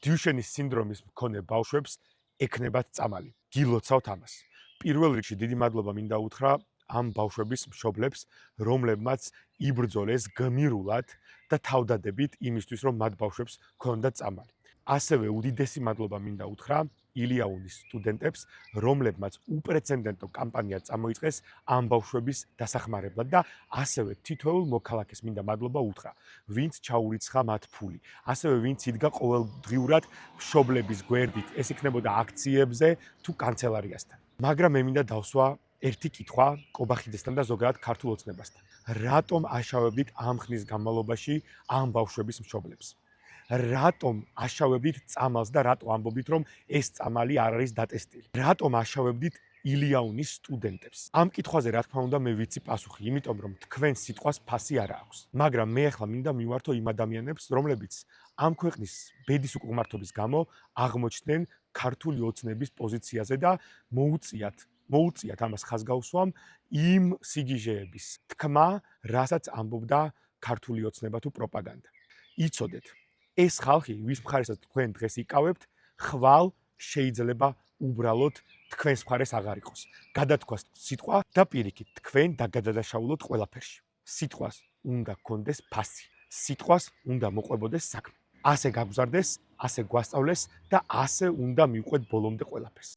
დიუშენის სინდრომის მქონე ბავშვებს ექნებათ წამალი. გილოცავთ ამას. პირველ რიგში დიდი მადლობა მინდა უთხრა ამ ბავშვების მშობლებს, რომლებმაც იბრძოლეს გმირულად და თავდადებით იმისთვის, რომ მათ ბავშვებს ჰქონდათ წამალი. ასევე უდიდესი მადლობა მინდა უთხრა ილიაუნის სტუდენტებს, რომლებმაც უპრეცედენტო კამპანია წამოიწყეს ამ ბავშვების დასახმარებლად და ასევე თითოეულ მოქალაქეს მინდა მადლობა უთხრა, ვინც ჩაურიცხა მათ ფული. ასევე ვინც იდგა ყოველდღიურად მშობლების გვერდით, ეს იქნებოდა აქციებზე თუ კანცელარიასთან. მაგრამ მე მინდა დავსვა ერთი კითხვა კობახიდესთან და ზოგადად ქართულ ოცნებასთან. რატომ აშავებდით ამ ხნის განმავლობაში ამ ბავშვების მშობლებს? რატომ აშავებდით წამალს და რატო ამბობდით, რომ ეს წამალი არ არის დატესტილი? რატომ აშავებდით ილიაუნის სტუდენტებს? ამ კითხვაზე რა თქმა უნდა მე ვიცი პასუხი, იმიტომ რომ თქვენ სიტყვას ფასი არ აქვს. მაგრამ მე ახლა მინდა მივართო იმ ადამიანებს, რომლებიც ამ ქვეყნის ბედის უკუღმართობის გამო აღმოჩნდნენ ქართული ოცნების პოზიციაზე და მოუწიათ ამას ხაზგაუსვამ იმ სიგიჟეების თქმა, რასაც ამბობდა ქართული ოცნება თუ პროპაგანდა. იცოდეთ, ეს ხალხი, ვის მხარესაც თქვენ დღეს იკავებთ, ხვალ შეიძლება უბრალოდ თქვენს მხარეს აღარ იყოს. გადათქვას სიტყვა და პირიქით თქვენ დაგადადაშაულოთ ყველაფერში. სიტყვას უნდა გქონდეს ფასი. სიტყვას უნდა მოყვებოდეს საქმე. ასე გაგზარდეს, ასე გვასწავლეს და ასე უნდა მივყვეთ ბოლომდე ყველაფერს.